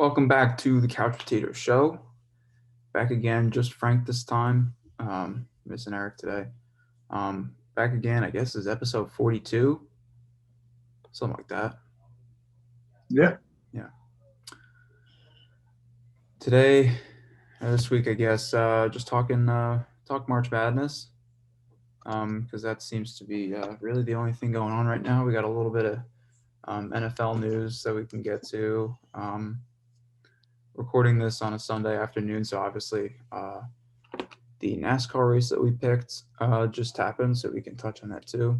Welcome back to the Couch Potato Show. Back again, just Frank this time. Missing Eric today. Back again, I guess is episode 42, something like that. Yeah. Yeah. Today, this week, I guess, just talk March Madness, because that seems to be really the only thing going on right now. We got a little bit of NFL news that we can get to. Recording this on a Sunday afternoon, so obviously the NASCAR race that we picked just happened, so we can touch on that too.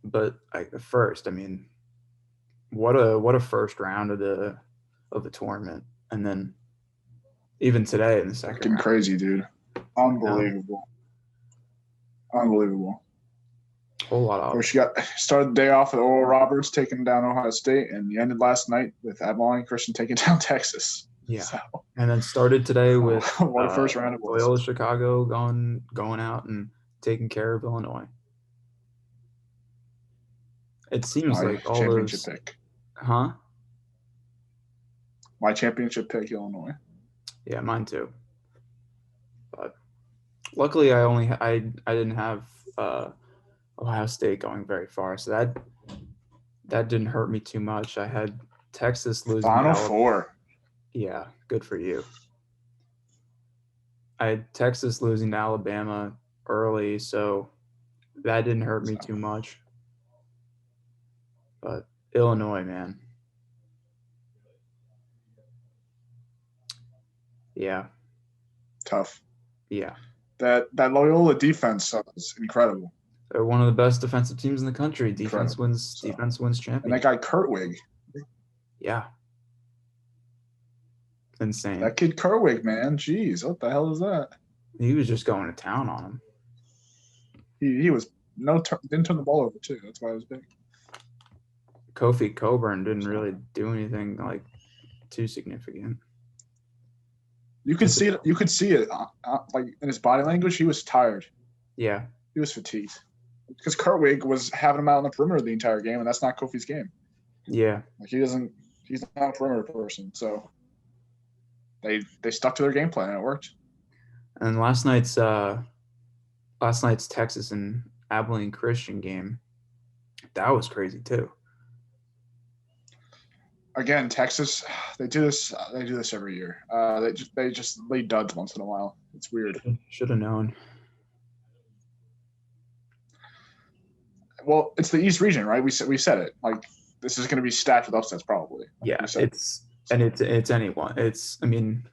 But first, I mean, what a first round of the tournament, and then even today in the second Fucking round, crazy, dude. Unbelievable. Unbelievable. whole lot of First, you got started the day off with Oral Roberts taking down Ohio State, and you ended last night with Abilene Christian taking down Texas. yeah, So, and then started today with what a first round it was. Loyola Chicago going out and taking care of Illinois. It seems My like all championship those, pick. huh? My championship pick, Illinois. Yeah, mine too. But luckily, I didn't have Ohio State going very far, so that didn't hurt me too much. I had Texas losing to Final Alabama. four. Yeah, good for you. I had Texas losing to Alabama early, so that didn't hurt me too much. But Illinois, man. Yeah. Tough. Yeah. That Loyola defense is incredible. They're one of the best defensive teams in the country. Defense Incredible. wins And that championship. guy Kurtwig. Yeah. Insane. That kid Kurtwig, man. Jeez, what the hell is that? He was just going to town on him. He was didn't turn the ball over too. That's why it was big. Kofi Coburn didn't really do anything like too significant. You could see it. You could see it, like in his body language. He was tired. Yeah, he was fatigued because Kurtwig was having him out on the perimeter the entire game, and that's not Kofi's game. Yeah, like he doesn't. He's not a perimeter person, so they stuck to their game plan and it worked. And last night's Texas and Abilene Christian game, that was crazy too. Again, Texas, they do this every year. They just lay duds once in a while. It's weird. Should have known. Well, it's the East region, right? We said it. Like this is going to be stacked with upsets, probably. Yeah, it's anyone. I mean,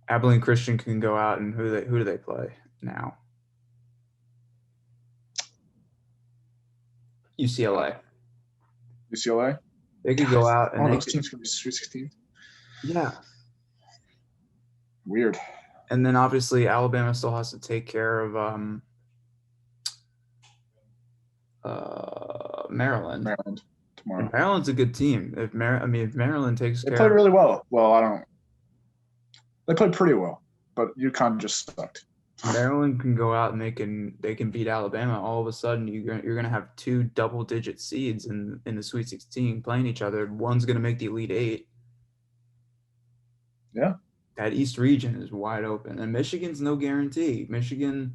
Abilene Christian can go out, and who do they play now? UCLA. UCLA. They could go out and those teams could be Sweet 16. Yeah. Weird. And then obviously Alabama still has to take care of Maryland tomorrow. And Maryland's a good team. If Maryland takes care, they played really well. Well, they played pretty well, but UConn just sucked. Maryland can go out and they can beat Alabama. All of a sudden, you're gonna have two double-digit seeds in the Sweet 16 playing each other. One's gonna make the Elite Eight. Yeah, that East region is wide open, and Michigan's no guarantee. Michigan's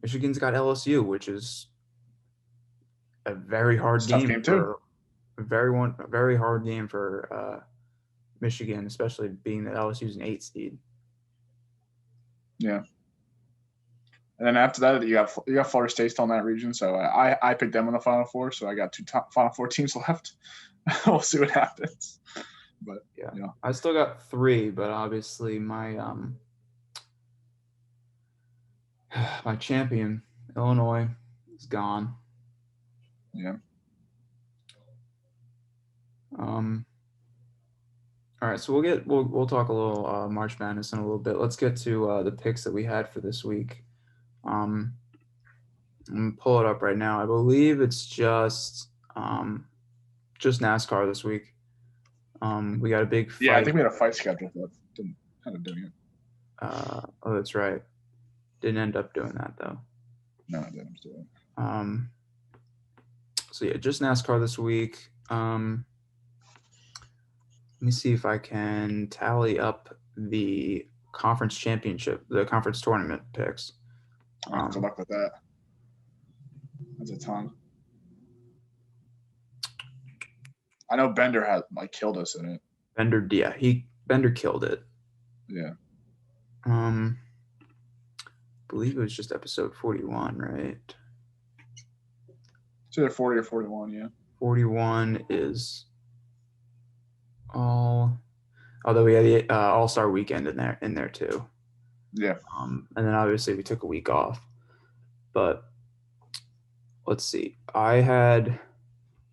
got LSU, which is a very hard game for a very hard game for Michigan, especially being that LSU's an 8 seed. Yeah. And then after that, you got Florida State still in that region, so I picked them in the Final Four, so I got two Final Four teams left. We'll see what happens. But yeah, I still got 3, but obviously my my champion Illinois is gone. Yeah. All right, so we'll talk a little March Madness in a little bit. Let's get to the picks that we had for this week. I'm gonna pull it up right now. I believe it's just NASCAR this week. We got a big fight. Yeah, I think we had a fight scheduled, but didn't end up doing it. Oh, that's right. Didn't end up doing that though. No, I didn't do it. So yeah, just NASCAR this week. Let me see if I can tally up the conference championship, the conference tournament picks. Good luck with that. That's a ton. I know Bender had killed us in it. Bender killed it. Yeah. I believe it was just episode 41, right? It's either 40 or 41, yeah. 41 is all. Although we had the All-Star Weekend in there too. Yeah. And then obviously we took a week off. But let's see. I had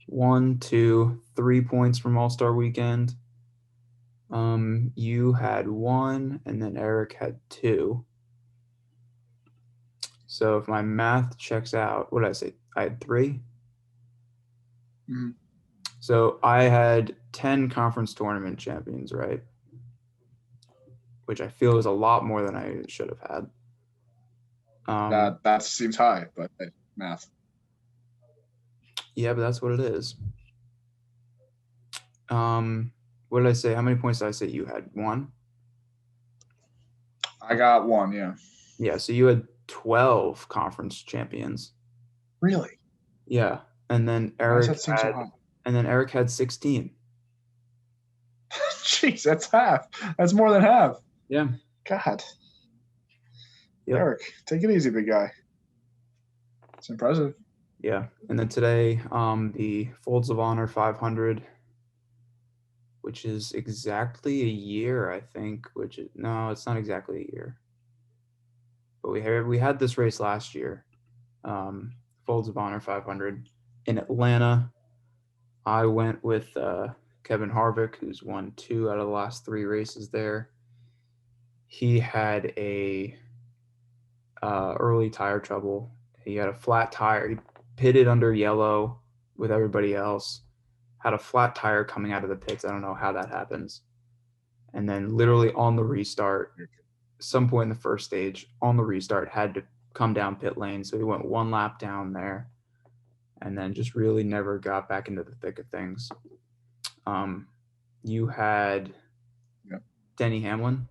1, 2, 3 points from All-Star Weekend. You had 1, and then Eric had 2. So if my math checks out, what did I say? I had 3. Mm-hmm. So I had 10 conference tournament champions, right? Which I feel is a lot more than I should have had. That seems high, but math. Yeah, but that's what it is. What did I say? How many points did I say you had? 1? I got 1, yeah. Yeah, so you had 12 conference champions. Really? Yeah. And then Eric had 16. Jeez, that's half. That's more than half. Yeah. God. Yep. Eric, take it easy, big guy. It's impressive. Yeah. And then today, the Folds of Honor 500, which is exactly a year, I think. No, it's not exactly a year. But we had this race last year, Folds of Honor 500 in Atlanta. I went with Kevin Harvick, who's won 2 out of the last 3 races there. He had a early tire trouble. He had a flat tire. He pitted under yellow with everybody else. Had a flat tire coming out of the pits. I don't know how that happens. And then literally on the restart, some point in the first stage, on the restart, had to come down pit lane. So he went 1 lap down there and then just really never got back into the thick of things. You had Denny Hamlin.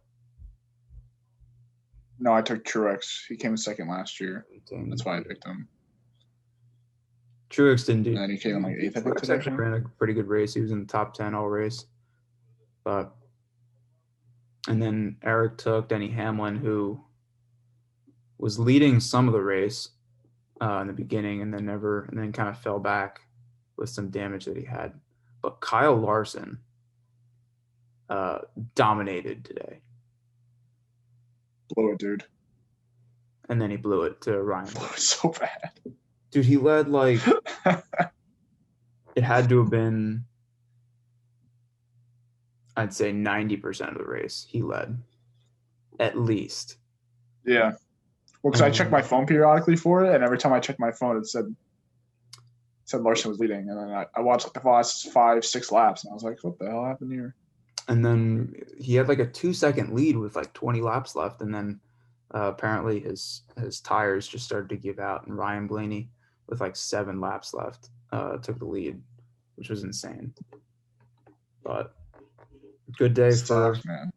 No, I took Truex. He came second last year. That's why I picked him. Truex didn't do. And then he came in 8th, I think. Truex actually ran a pretty good race. He was in the top 10 all race. And then Eric took Denny Hamlin, who was leading some of the race in the beginning, and then kind of fell back with some damage that he had. But Kyle Larson dominated today. Blew it, dude. And then he blew it to Ryan. Blew it so bad. Dude, he led it had to have been, I'd say 90% of the race he led, at least. Yeah. Well, because I checked my phone periodically for it, and every time I checked my phone, it said Larson was leading. And then I watched the last 5-6 laps, and I was like, what the hell happened here? And then he had a 2-second lead with 20 laps left, and then apparently his tires just started to give out, and Ryan Blaney with 7 laps left took the lead, which was insane. But good day for man.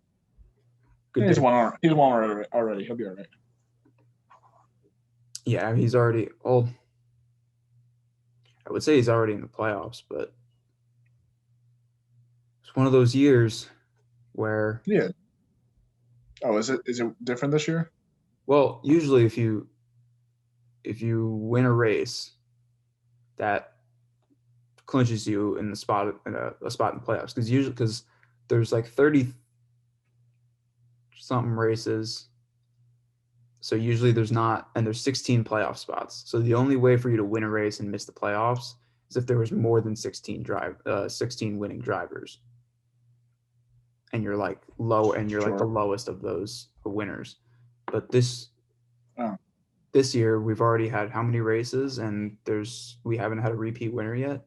Good he's day. Won already. He'll be all right. Yeah, he's already I would say he's already in the playoffs, but it's one of those years where is it different this year? Well, usually if you win a race, that clinches you in the spot in a spot in the playoffs, because there's 30 something races. So usually there's 16 playoff spots. So the only way for you to win a race and miss the playoffs is if there was more than 16 winning drivers. And you're low, and you're the lowest of those winners. But this year we've already had how many races, and we haven't had a repeat winner yet.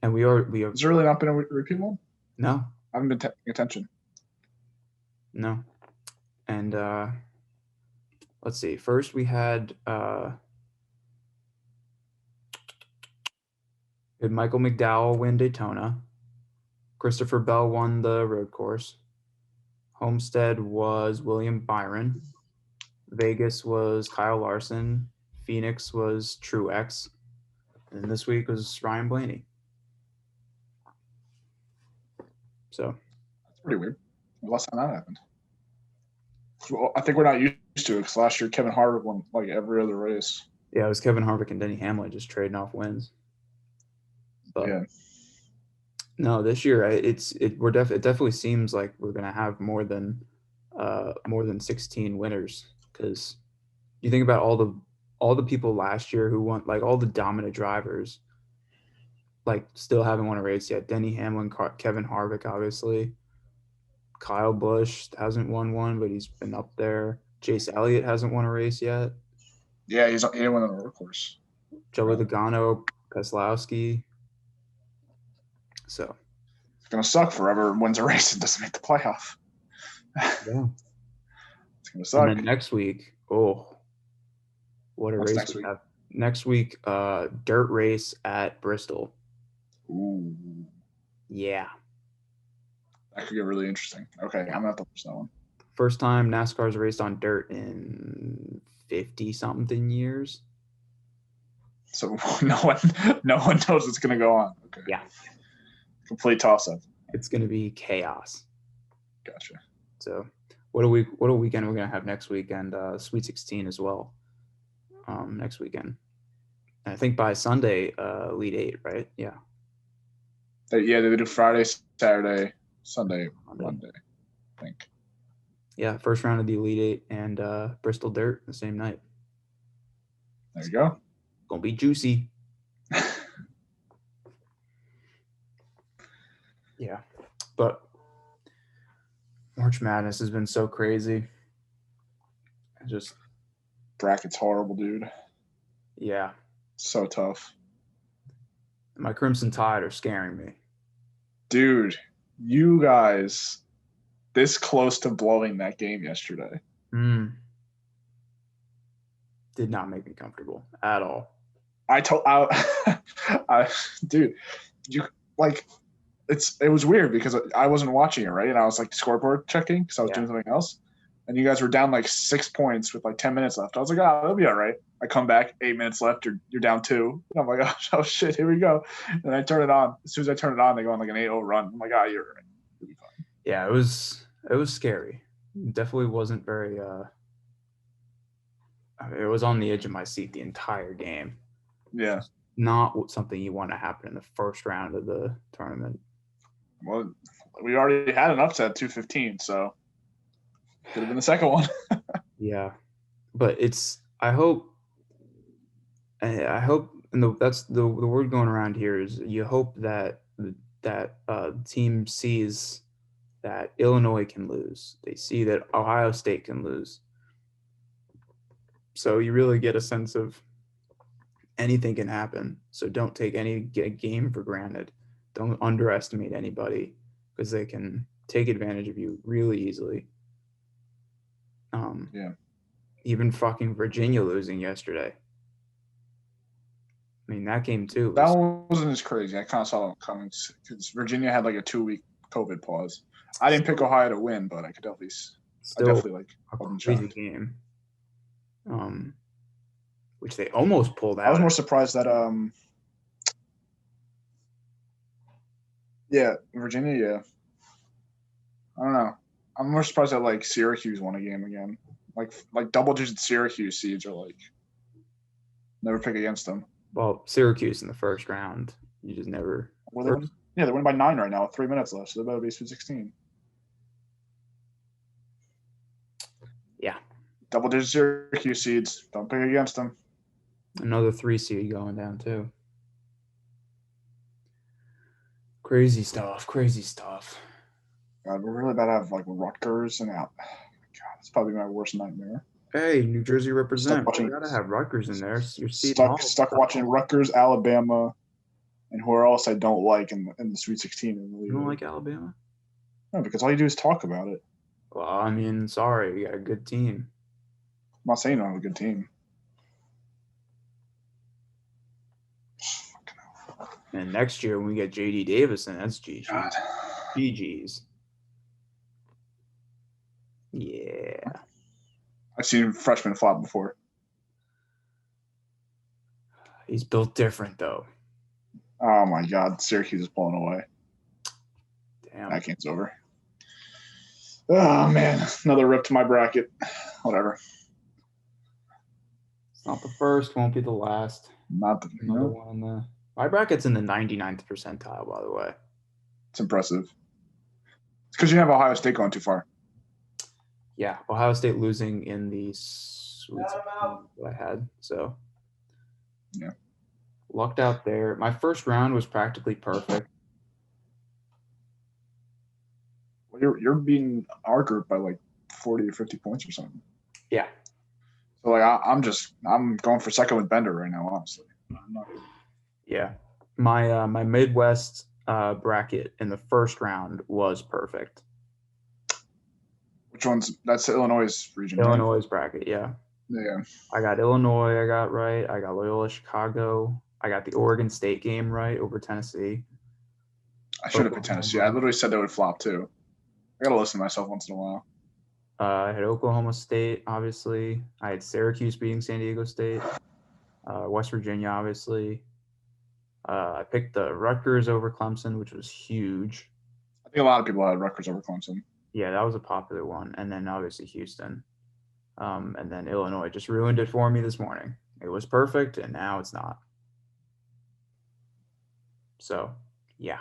And we have. Has there really not been a repeat one? No, I haven't been paying attention. No, and let's see. First we had Michael McDowell win Daytona. Christopher Bell won the road course. Homestead was William Byron. Vegas was Kyle Larson. Phoenix was Truex. And this week was Ryan Blaney. So that's pretty weird. The last time that happened. Well, I think we're not used to it because last year Kevin Harvick won like every other race. Yeah, it was Kevin Harvick and Denny Hamlin just trading off wins. But yeah. No, this year it definitely seems like we're gonna have more than 16 winners, because you think about all the people last year who won, like all the dominant drivers, like still haven't won a race yet. Denny Hamlin, Kevin Harvick, obviously. Kyle Busch hasn't won one, but he's been up there. Chase Elliott hasn't won a race yet. Yeah, he didn't win on the road course. Joey Logano, Keselowski. So it's gonna suck for whoever wins a race and doesn't make the playoff. Yeah, it's gonna suck. And then next week, what a race next we week? have. Next week, dirt race at Bristol. Ooh. Yeah. That could get really interesting. Okay, I'm gonna have to watch that one. First time NASCAR's raced on dirt in 50-something years. So no one knows what's gonna go on. Okay. Yeah. Complete toss-up. It's gonna be chaos. Gotcha. So what a weekend we're gonna have next weekend. Sweet 16 as well. Next weekend. I think by Sunday, Elite 8, right? Yeah. They do Friday, Saturday, Sunday, Monday, I think. Yeah, first round of the Elite 8 and Bristol Dirt the same night. There you go. Gonna be juicy. Yeah. But March Madness has been so crazy. Bracket's horrible, dude. Yeah. So tough. My Crimson Tide are scaring me. Dude, you guys this close to blowing that game yesterday. Did not make me comfortable at all. Dude, you like it was weird because I wasn't watching it, right? And I was like scoreboard checking because I was doing something else. And you guys were down like 6 points with like 10 minutes left. I was like, it'll be all right. I come back, 8 minutes left, you're down 2. And I'm like, oh shit, here we go. And I turn it on. As soon as I turn it on, they go on like an 8-0 run. I'm like, you're right. It'll be fine. Yeah, it was scary. It definitely wasn't very it was on the edge of my seat the entire game. Yeah. Not something you want to happen in the first round of the tournament. Well, we already had an upset 2-15, so could have been the second one. Yeah. But I hope and that's the word going around here is you hope that team sees that Illinois can lose. They see that Ohio State can lose. So you really get a sense of anything can happen. So don't take any game for granted. Don't underestimate anybody because they can take advantage of you really easily. Yeah. Even fucking Virginia losing yesterday. I mean, that game too. That one wasn't as crazy. I kind of saw them coming because Virginia had like a 2-week COVID pause. I didn't pick Ohio to win, but I could definitely. I definitely like a crazy game. Which they almost pulled out. I was more surprised that Virginia, yeah. I don't know. I'm more surprised that like Syracuse won a game again. Like double-digit Syracuse seeds are like never pick against them. Well, Syracuse in the first round, you just never. They're winning by 9 right now with 3 minutes left, so they better be Sweet 16. Yeah. Double-digit Syracuse seeds, don't pick against them. Another 3 seed going down too. Crazy stuff. God, we're really about to have like Rutgers and out. God, it's probably my worst nightmare. Hey, New Jersey represent. You gotta have Rutgers in there. You're stuck watching Rutgers, Alabama, and who else I don't like in the Sweet 16. You don't like Alabama? No, because all you do is talk about it. Well, I mean, sorry, you got a good team. I'm not saying you don't have a good team. And next year when we get JD Davison, that's GG. God. GG's. Yeah. I've seen freshmen flop before. He's built different, though. Oh, my God. Syracuse is pulling away. Damn. That game's over. Oh, man. Another rip to my bracket. Whatever. It's not the first, won't be the last. Not the Another one in the. My bracket's in the 99th percentile, by the way. It's impressive. It's because you have Ohio State going too far. Yeah, Ohio State losing in the Sweet 16 that I had. So, yeah, lucked out there. My first round was practically perfect. Well, you're beating our group by like 40 or 50 points or something. Yeah. So like I'm going for second with Bender right now, honestly. Yeah, my Midwest bracket in the first round was perfect. Which one's that's Illinois' region? Illinois' right? bracket, yeah. Yeah. I got Illinois. I got right. I got Loyola Chicago. I got the Oregon State game right over Tennessee. I should have picked Tennessee. I literally said they would flop too. I gotta listen to myself once in a while. I had Oklahoma State, obviously. I had Syracuse beating San Diego State. West Virginia, obviously. I picked the Rutgers over Clemson, which was huge. I think a lot of people had Rutgers over Clemson. Yeah, that was a popular one. And then obviously Houston. And then Illinois just ruined it for me this morning. It was perfect, and now it's not. So, yeah.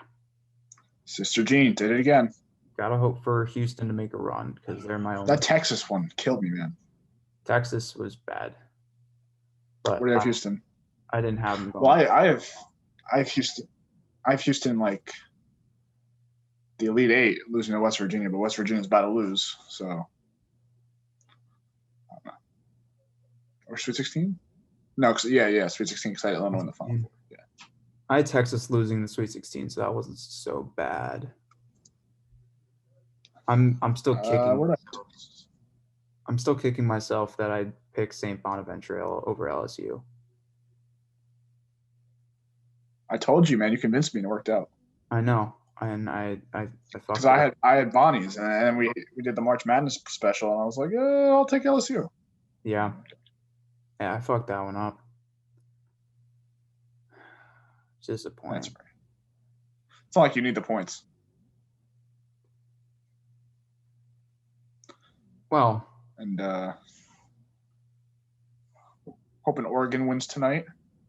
Sister Jean did it again. Gotta hope for Houston to make a run because they're my only. That Texas one killed me, man. Texas was bad. But where do you have Houston? I didn't have them going. Well, I have Houston. I have Houston like the Elite Eight losing to West Virginia, but West Virginia's about to lose, so I don't know. Or Sweet 16? No, yeah, Sweet 16 because I had Illinois in the Final Four. Yeah. I had Texas losing the Sweet 16, so that wasn't so bad. I'm still kicking. I'm still kicking myself that I picked St. Bonaventure over LSU. I told you, man. You convinced me, and it worked out. I know, and I because I had Bonnie's, and then we did the March Madness special, and I was like, I'll take LSU. Yeah, I fucked that one up. Disappointing. That's right. It's not like you need the points. Well, and hoping Oregon wins tonight.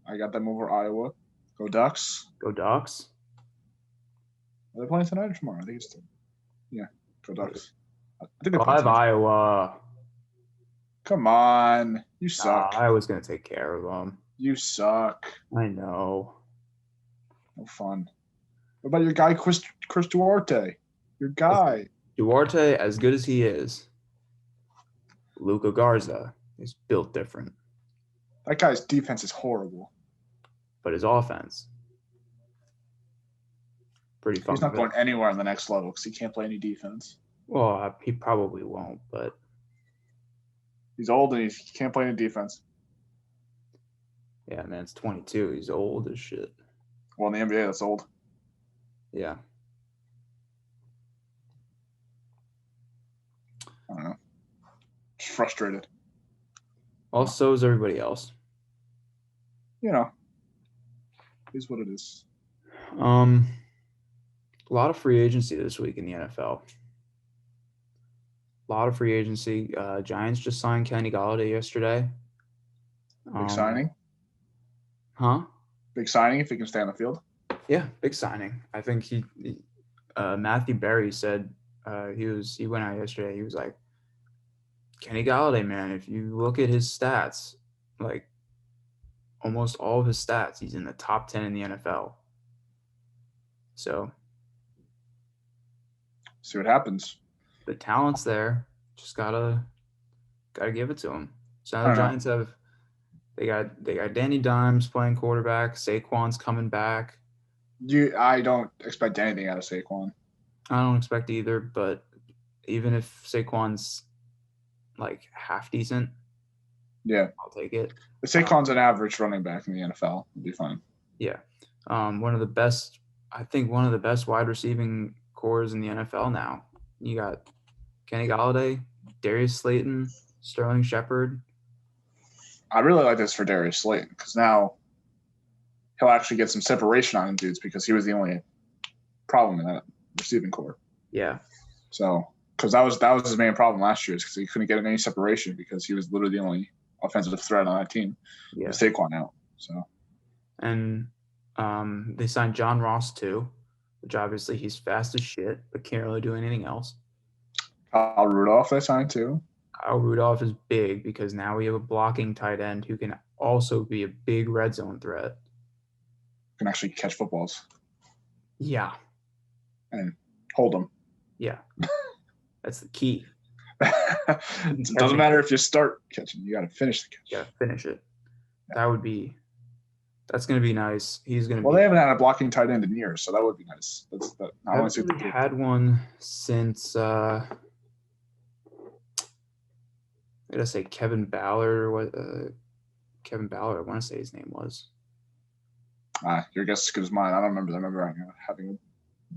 I got them over Iowa. Go Ducks. Go Ducks. Are they playing tonight or tomorrow? I think it's yeah. Go Ducks. I think I have Iowa. Come on, you suck. I was gonna take care of them. You suck. I know. No fun. What about your guy, Chris Duarte? Your guy. Duarte, as good as he is, Luka Garza is built different. That guy's defense is horrible. But his offense, pretty fun. He's not going anywhere on the next level because he can't play any defense. Well, he probably won't, but he's old and he can't play any defense. Yeah, man, it's 22. He's old as shit. Well, in the NBA, that's old. Yeah. I don't know. Just frustrated. Well, so is everybody else. You know, is what it is. A lot of free agency this week in the NFL. A lot of free agency. Giants just signed Kenny Golladay yesterday. Big signing. Huh? Big signing if he can stay on the field. Yeah, big signing. I think he Matthew Berry said he went out yesterday. He was like, Kenny Golladay, man, if you look at his stats, like almost all of his stats, he's in the top 10 in the NFL. So see what happens. The talent's there. Just gotta give it to him. So now the Giants have they got Danny Dimes playing quarterback. Saquon's coming back. I don't expect anything out of Saquon. I don't expect either, but even if Saquon's like half decent, yeah, I'll take it. If Saquon's an average running back in the NFL, it'll be fine. Yeah. One of the best wide receiving cores in the NFL now. You got Kenny Golladay, Darius Slayton, Sterling Shepard. I really like this for Darius Slayton because now he'll actually get some separation on him dudes because he was the only problem in that receiving core. Yeah. So, because that was his main problem last year is because he couldn't get any separation because he was literally the only offensive threat on that team with Saquon out. So, and they signed John Ross too, which obviously he's fast as shit, but can't really do anything else. Kyle Rudolph they signed too. Kyle Rudolph is big because now we have a blocking tight end who can also be a big red zone threat. Can actually catch footballs. Yeah. And hold them. Yeah. That's the key. It doesn't matter if you start catching. You got to finish the catch. Yeah, finish it. Yeah. That's going to be nice. He's going to Well, they haven't had a blocking tight end in years, so that would be nice. I haven't really had one since I gotta say Kevin Ballard. Kevin Ballard, I want to say his name was. Your guess is as good as mine. I don't remember. I remember having a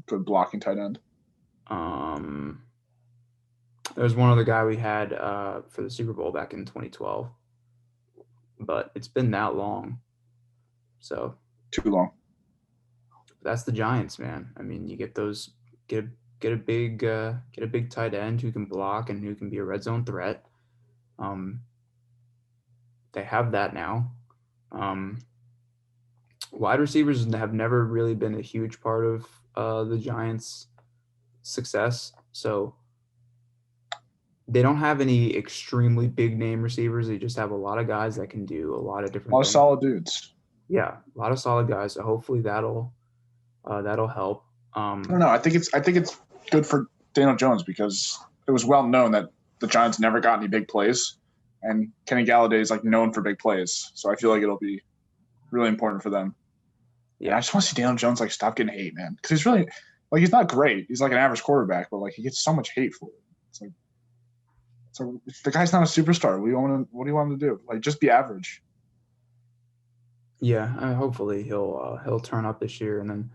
good blocking tight end. There was one other guy we had for the Super Bowl back in 2012, but it's been that long. So too long. That's the Giants, man. I mean, you get a big tight end who can block and who can be a red zone threat. They have that now. Wide receivers have never really been a huge part of the Giants' success. So they don't have any extremely big name receivers. They just have a lot of guys that can do a lot of different things. Solid dudes. Yeah, a lot of solid guys. So hopefully that'll help. I don't know. I think it's good for Daniel Jones because it was well known that the Giants never got any big plays, and Kenny Golladay is like known for big plays. So I feel like it'll be really important for them. Yeah, I just want to see Daniel Jones like stop getting hate, man, because he's really like he's not great. He's like an average quarterback, but like he gets so much hate for it. It's like, so the guy's not a superstar. What do you want him to do? Like just be average. Yeah, hopefully he'll turn up this year, and then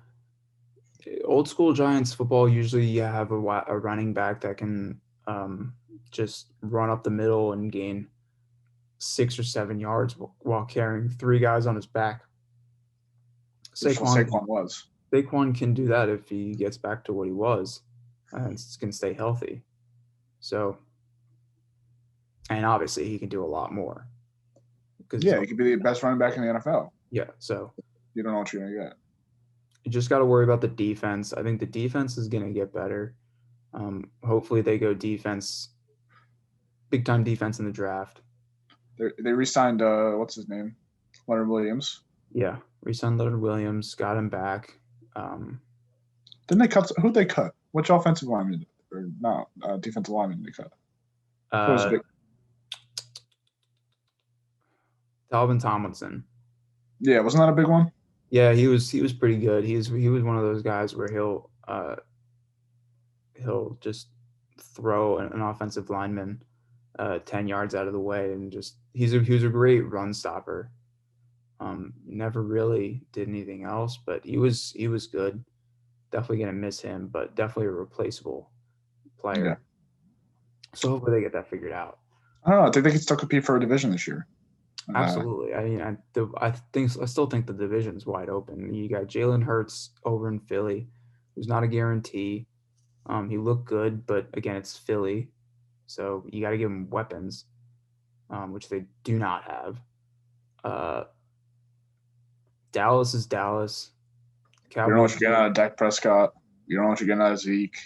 old school Giants football usually you have a running back that can just run up the middle and gain 6 or 7 yards while carrying 3 guys on his back. Saquon can do that if he gets back to what he was and can stay healthy. So, and obviously he can do a lot more. Yeah, he could be the best running back in the NFL. Yeah, so you don't know what you're gonna get. You just got to worry about the defense. I think the defense is going to get better. Hopefully they go defense, big time defense in the draft. They re-signed what's his name, Leonard Williams. Yeah, re-signed Leonard Williams, got him back. Didn't they cut? Who'd they cut? Which offensive lineman or not defensive lineman did they cut? Dalvin Tomlinson. Yeah, wasn't that a big one? Yeah, he was pretty good. He was one of those guys where he'll just throw an offensive lineman 10 yards out of the way and just he was a great run stopper. Never really did anything else, but he was good. Definitely gonna miss him, but definitely a replaceable player. Yeah. So hopefully they get that figured out. I don't know. I think they can still compete for a division this year. Absolutely. I mean, I still think the division's wide open. You got Jalen Hurts over in Philly, who's not a guarantee. He looked good, but again, it's Philly, so you got to give him weapons, which they do not have. Dallas is Dallas. Cowboys, you don't know what you're getting out of Dak Prescott. You don't know what you're getting out of Zeke.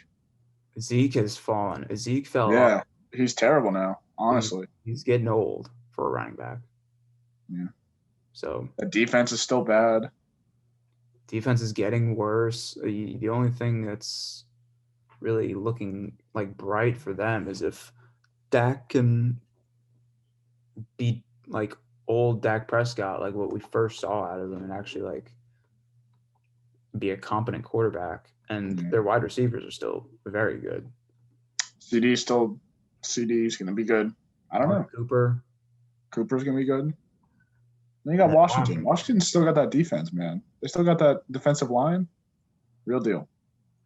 Zeke has fallen. Zeke fell off. Yeah, he's terrible now, honestly. He's getting old for a running back. Yeah. So the defense is still bad. Defense is getting worse. The only thing that's really looking like bright for them is if Dak can beat like old Dak Prescott, like what we first saw out of him, and actually like be a competent quarterback. And their wide receivers are still very good. CD's going to be good. I don't know. Cooper's going to be good. Then you got Washington. Washington still got that defense, man. They still got that defensive line. Real deal.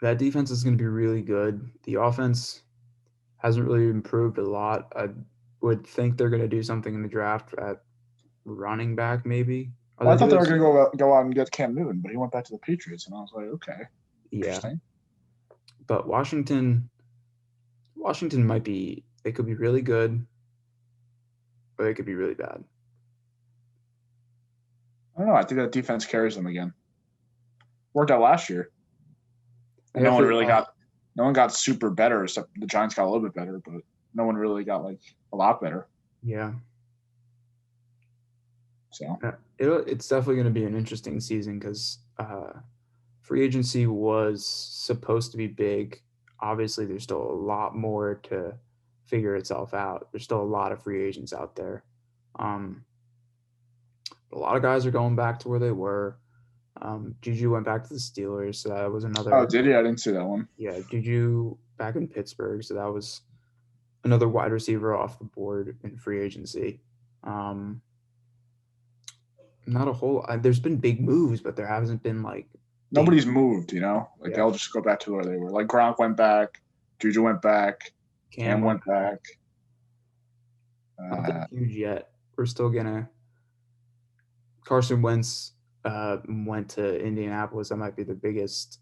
That defense is going to be really good. The offense hasn't really improved a lot. I would think they're going to do something in the draft at running back, maybe. Well, I thought they were going to go out and get Cam Newton, but he went back to the Patriots, and I was like, okay, interesting. But Washington might be. They could be really good, or they could be really bad. I don't know. I think that defense carries them again. Worked out last year. And no one got super better, except the Giants got a little bit better, but no one really got like a lot better. Yeah. So it's definitely going to be an interesting season because free agency was supposed to be big. Obviously, there's still a lot more to figure itself out. There's still a lot of free agents out there. A lot of guys are going back to where they were. Juju went back to the Steelers, so that was another. Oh, did he? I didn't see that one. Yeah, Juju back in Pittsburgh, so that was another wide receiver off the board in free agency. Not a whole. There's been big moves, but there hasn't been like nobody's moved. Like they'll just go back to where they were. Like Gronk went back, Juju went back, Cam went back. Nothing huge yet. We're still gonna. Carson Wentz went to Indianapolis. That might be the biggest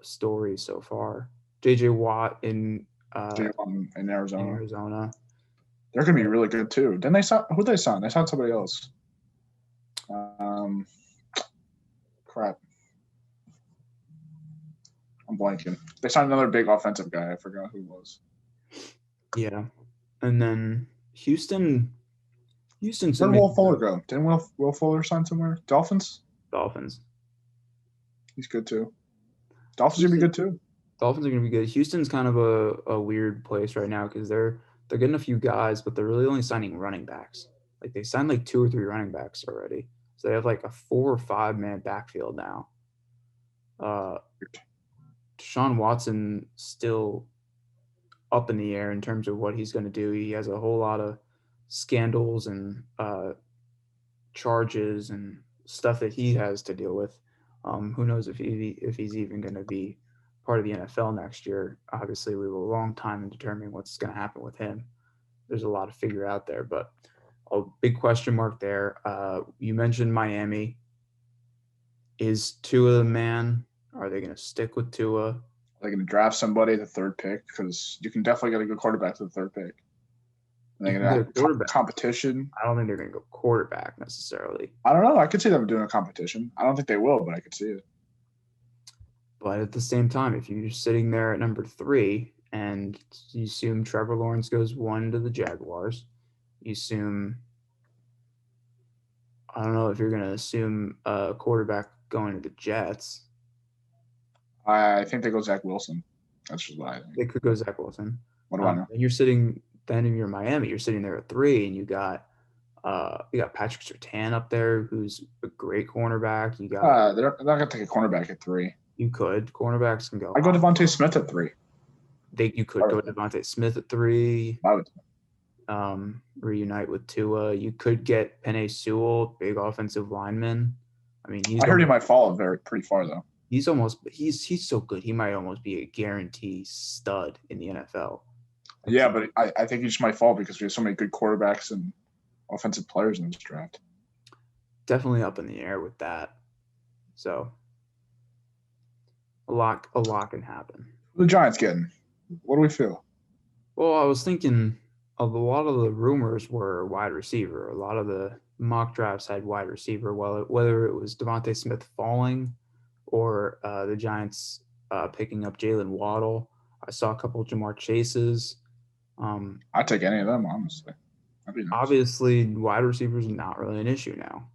story so far. J.J. Watt in Arizona. They're gonna be really good too. Didn't they sign? Who did they sign? They signed somebody else. Crap. I'm blanking. They signed another big offensive guy. I forgot who it was. Yeah, and then Houston. Where did Will Fuller go? Didn't Will Fuller sign somewhere? Dolphins. He's good too. Dolphins are gonna be good too. Dolphins are gonna be good. Houston's kind of a weird place right now because they're getting a few guys, but they're really only signing running backs. Like they signed like 2 or 3 running backs already. So they have like a 4 or 5 man backfield now. Deshaun Watson still up in the air in terms of what he's going to do. He has a whole lot of scandals and charges and stuff that he has to deal with. Who knows if he's even going to be part of the NFL next year? Obviously, we have a long time in determining what's going to happen with him. There's a lot to figure out there, but a big question mark there. You mentioned Miami. Is Tua the man? Are they going to stick with Tua? Are they going to draft somebody at the 3rd pick? Because you can definitely get a good quarterback to the 3rd pick. They're going to have competition. I don't think they're going to go quarterback necessarily. I don't know. I could see them doing a competition. I don't think they will, but I could see it. But at the same time, if you're sitting there at number 3 and you assume Trevor Lawrence goes 1 to the Jaguars, you assume – I don't know if you're going to assume a quarterback going to the Jets. I think they go Zach Wilson. That's just what I think. They could go Zach Wilson. What do I know? You're sitting – then in your Miami, you're sitting there at 3, and you got Patrick Surtain up there, who's a great cornerback. You got they're not gonna take a cornerback at 3. You could. Cornerbacks can go. I go Devontae Smith at 3. You could go Devontae Smith at 3. I would. Reunite with Tua. You could get Penei Sewell, big offensive lineman. I mean, I heard he might fall pretty far though. He's so good. He might almost be a guarantee stud in the NFL. Yeah, but I think he just might fall because we have so many good quarterbacks and offensive players in this draft. Definitely up in the air with that. So a lot can happen. The Giants getting? What do we feel? Well, I was thinking a lot of the rumors were wide receiver. A lot of the mock drafts had wide receiver. Whether it was Devontae Smith falling or the Giants picking up Jalen Waddle. I saw a couple of Jamar Chases. I'd take any of them, honestly. Nice. Obviously, wide receivers is not really an issue now.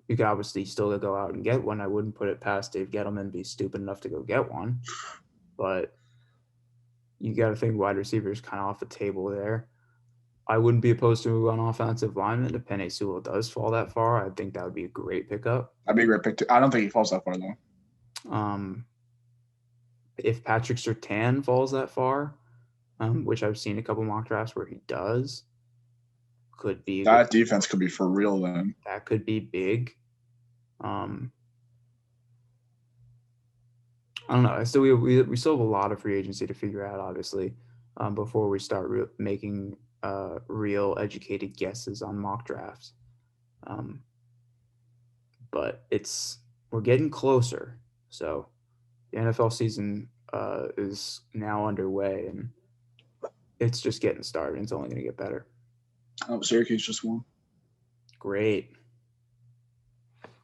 You could obviously still go out and get one. I wouldn't put it past Dave Gettleman to be stupid enough to go get one. But you got to think wide receivers kind of off the table there. I wouldn't be opposed to an offensive lineman if Penei Sewell does fall that far. I think that would be a great pickup. That'd be a great pick too. I don't think he falls that far though. If Patrick Surtain falls that far, which I've seen a couple mock drafts where he does, could be that defense could be for real then. That could be big. I don't know. Still, we still have a lot of free agency to figure out, obviously, before we start making real educated guesses on mock drafts. Um, but we're getting closer. So the NFL season is now underway, and it's just getting started. It's only going to get better. Oh, Syracuse just won. Great.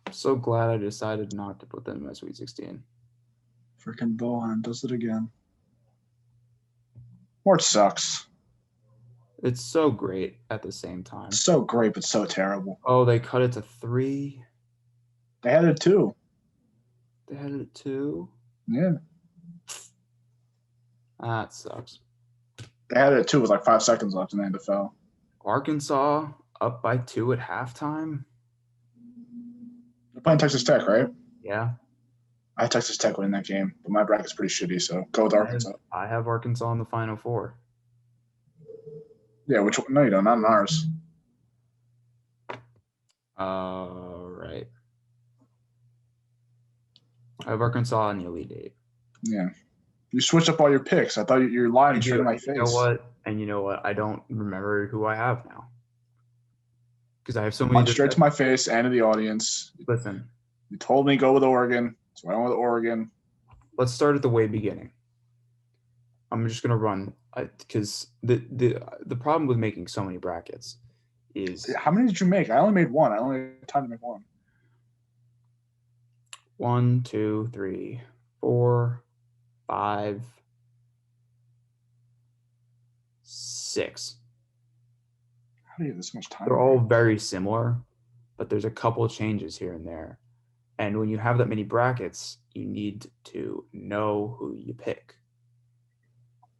I'm so glad I decided not to put them in my Sweet 16. Freaking Bohan does it again. Or it sucks. It's so great at the same time. So great, but so terrible. Oh, they cut it to 3. They had it 2. They had it 2? Yeah. That sucks. They had it 2 with like 5 seconds left in the NFL. Arkansas up by 2 at halftime. They're playing Texas Tech, right? Yeah. I had Texas Tech winning that game, but my bracket's pretty shitty, so go with Arkansas. I have Arkansas in the Final Four. Yeah, which one? No, you don't. Not in ours. Right. I have Arkansas in the Elite Eight. Yeah. You switched up all your picks. I thought you were lying straight in my face. You know what? And you know what? I don't remember who I have now. Because I have so many. Straight to my face and to the audience. Listen. You told me go with Oregon, so I went with Oregon. Let's start at the way beginning. I'm just gonna run because the problem with making so many brackets is how many did you make? I only made one. I only had time to make one. 1, 2, 3, 4, 5, 6. How do you have this much time? They're all very similar, but there's a couple of changes here and there. And when you have that many brackets, you need to know who you pick.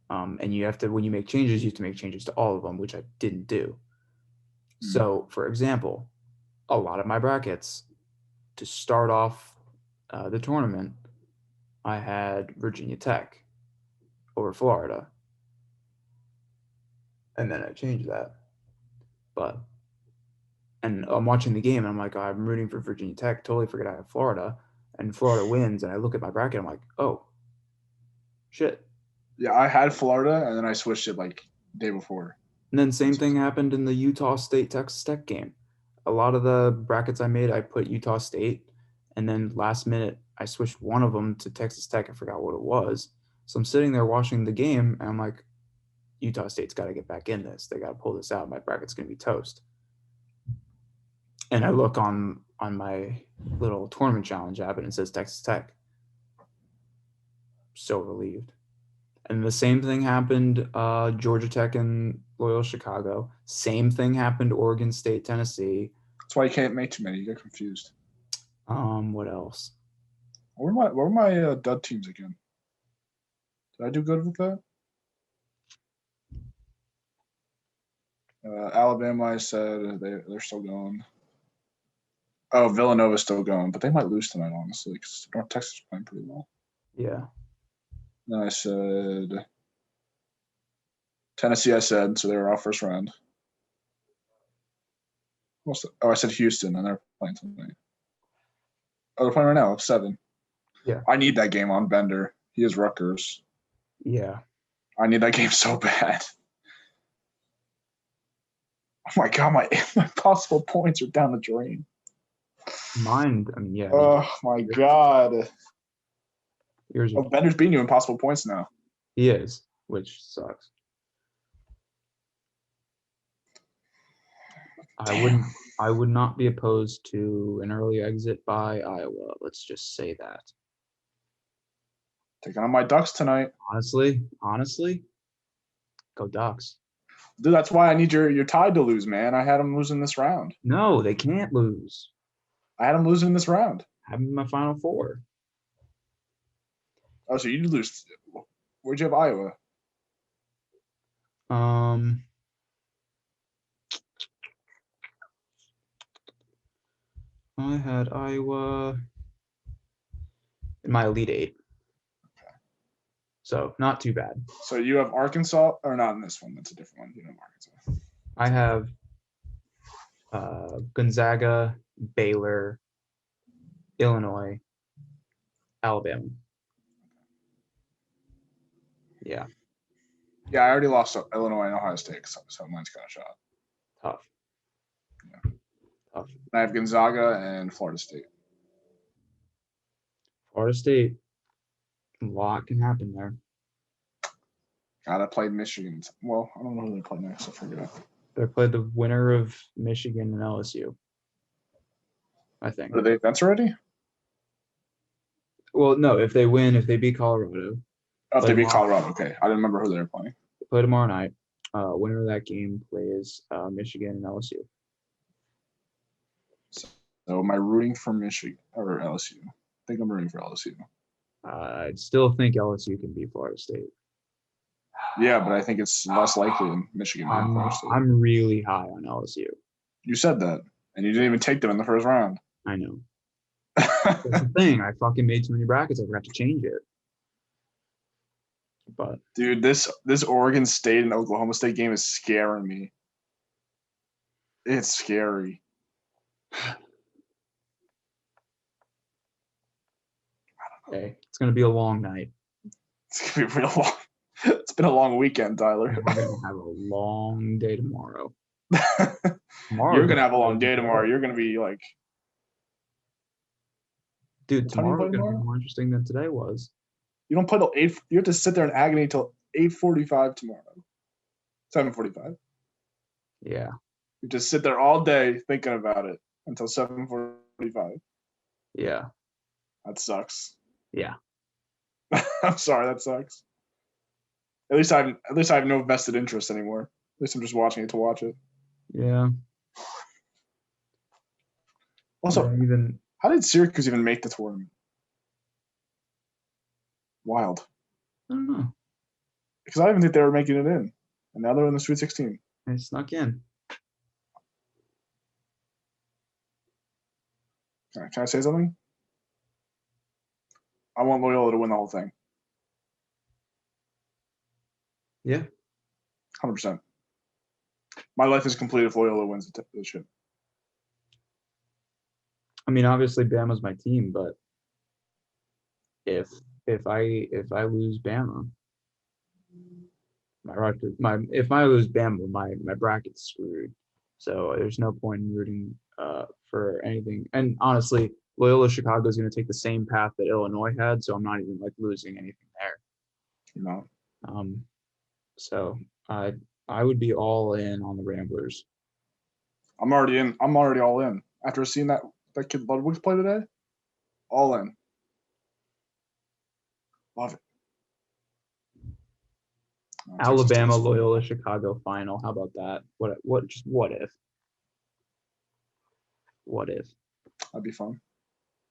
And you have to, when you make changes, you have to make changes to all of them, which I didn't do. So, for example, a lot of my brackets to start off the tournament, I had Virginia Tech over Florida. And then I changed that. And I'm watching the game and I'm like, oh, I'm rooting for Virginia Tech. Totally forget I have Florida. And Florida wins. And I look at my bracket. I'm like, oh, shit. Yeah, I had Florida and then I switched it like the day before. And then same thing happened in the Utah State Texas Tech game. A lot of the brackets I made, I put Utah State. And then last minute, I switched one of them to Texas Tech. I forgot what it was. So I'm sitting there watching the game and I'm like, Utah State's got to get back in this. They got to pull this out. My bracket's going to be toast. And I look on my little tournament challenge app and it says Texas Tech. So relieved. And the same thing happened Georgia Tech and Loyola Chicago. Same thing happened Oregon State, Tennessee. That's why you can't make too many. You get confused. What else? What were my dud teams again? Did I do good with that? Alabama, I said they're still going. Oh, Villanova's still going, but they might lose tonight, honestly, because North Texas is playing pretty well. Yeah. Then I said Tennessee, so they were off first round. I said Houston, and they're playing tonight. Oh, they're playing right now, 7. Yeah. I need that game on Bender. He is Rutgers. Yeah. I need that game so bad. Oh, my God, my possible points are down the drain. Mine, I mean, yeah. Oh, my God. Yours Bender's beating you in possible points now. He is, which sucks. I would not be opposed to an early exit by Iowa. Let's just say that. Taking on my Ducks tonight. Honestly, go Ducks. Dude, that's why I need your Tide to lose, man. I had them losing this round. No, they can't lose. I had them losing this round. I have them in my Final Four. Oh, so you did lose. Where'd you have Iowa? I had Iowa in my Elite Eight. Okay. So not too bad. So you have Arkansas, or not in this one? That's a different one. You have Arkansas. I have Gonzaga, Baylor, Illinois, Alabama. Yeah. Yeah, I already lost Illinois and Ohio State, so mine's got a shot. Tough. Yeah. Tough. I have Gonzaga and Florida State. Florida State. A lot can happen there. Gotta play Michigan. Well, I don't know who they play next. I forget. They played the winner of Michigan and LSU. I think. Are they events already? Well, no. If they win, if they beat Colorado. Oh, if they beat Colorado, okay. I didn't remember who they were playing. They play tomorrow night. Winner of that game plays Michigan and LSU. So am I rooting for Michigan or LSU? I think I'm rooting for LSU. I still think LSU can beat Florida State. Yeah, but I think it's less likely than Michigan beating Florida State. I'm really high on LSU. You said that, and you didn't even take them in the first round. I know. That's the thing. I fucking made too many brackets. I forgot to change it. But dude, this Oregon State and Oklahoma State game is scaring me. It's scary. Hey, it's gonna be a long night. It's gonna be real long. It's been a long weekend, Tyler. We're gonna have a long day tomorrow. You're gonna have a long day tomorrow. You're gonna be like, dude, tomorrow's gonna be more interesting than today was. You don't play till 8. You have to sit there in agony till 8:45 tomorrow. 7:45. Yeah. You just sit there all day thinking about it until 7:45. Yeah. That sucks. Yeah. I'm sorry, that sucks. At least I have no vested interest anymore. At least I'm just watching it to watch it. Yeah. Also, how did Syracuse even make the tournament? Wild. I don't know. Because I didn't even think they were making it in. And now they're in the Sweet 16. They snuck in. Can I say something? I want Loyola to win the whole thing. Yeah. 100%. My life is complete if Loyola wins the shit. I mean, obviously Bama's my team, but if I lose Bama, if I lose Bama, my bracket's screwed. So there's no point in rooting for anything. And honestly, Loyola Chicago is going to take the same path that Illinois had, so I'm not even like losing anything there. No. So I would be all in on the Ramblers. I'm already all in. After seeing that kid Ludwig play today, all in. Love it. Alabama, Loyola, Chicago final. How about that? What if? What if? That'd be fun.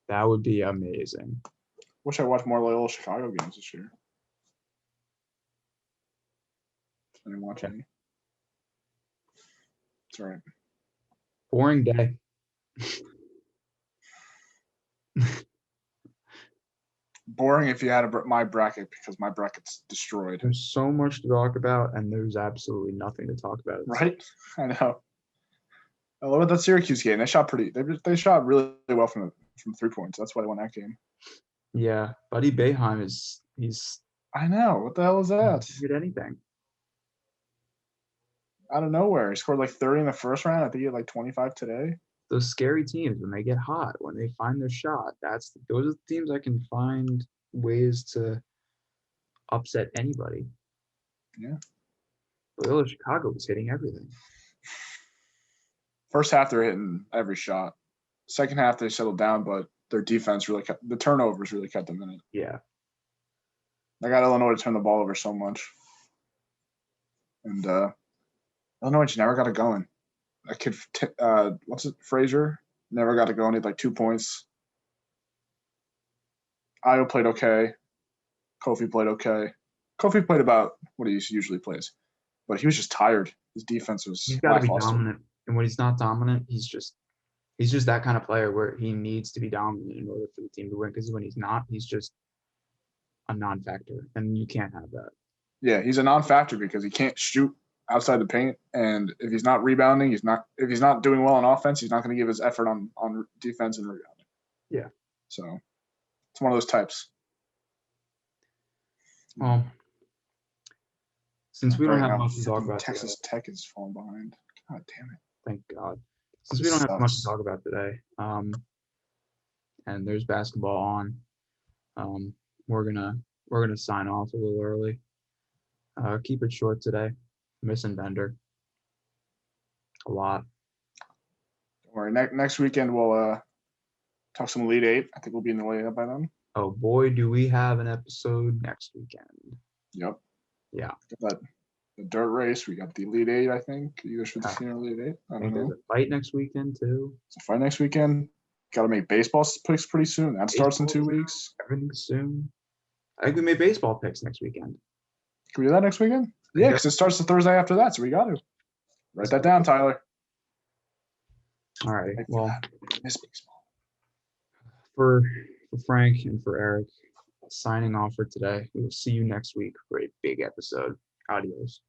That would be amazing. Wish I watched more Loyola Chicago games this year. I didn't watch any. It's all right. Boring day. Boring if you had my bracket, because my bracket's destroyed. There's so much to talk about, and there's absolutely nothing to talk about. Right? I know. I love that Syracuse game. They shot really well from 3 points. That's why they won that game. Yeah, Buddy Boeheim he's. I know. What the hell is that? He did anything. Out of nowhere, he scored like 30 in the first round. I think he had like 25 today. Those scary teams, when they get hot, when they find their shot, those are the teams that can find ways to upset anybody. Yeah. Loyola Chicago was hitting everything. First half, they're hitting every shot. Second half, they settled down, but their defense really the turnovers really kept them in it. Yeah. I got Illinois to turn the ball over so much. And Illinois just never got it going. That kid, Frazier, never got it going. He had like 2 points. Io played okay. Kofi played okay. Kofi played about what he usually plays. But he was just tired. His defense was He's got to be dominant. And when he's not dominant, he's just that kind of player where he needs to be dominant in order for the team to win. Because when he's not, he's just a non-factor. And you can't have that. Yeah, he's a non-factor because he can't shoot outside the paint, and if he's not rebounding, if he's not doing well on offense, he's not going to give his effort on defense and rebounding. Yeah. So it's one of those types. Well, Since we don't have now, much to talk about Texas today, Tech is falling behind. God damn it. thank God. Since we don't have much to talk about today, and there's basketball on, we're gonna sign off a little early. Keep it short today. Missing Bender a lot. Don't worry. Next weekend we'll talk some Elite Eight. I think we'll be in the way up by then. Oh boy, do we have an episode next weekend. Yep. Yeah. The dirt race. We got the Elite Eight, I think. Either should the senior Elite Eight. I don't know. There's a fight next weekend too. It's a fight next weekend. Got to make baseball picks pretty soon. That starts in 2 weeks. Everything soon. I think we made baseball picks next weekend. Can we do that next weekend? Yeah, because it starts the Thursday after that, so we got to. Write that down, Tyler. All right. Well, miss baseball. For Frank and for Eric, signing off for today. We will see you next week for a big episode. Adios.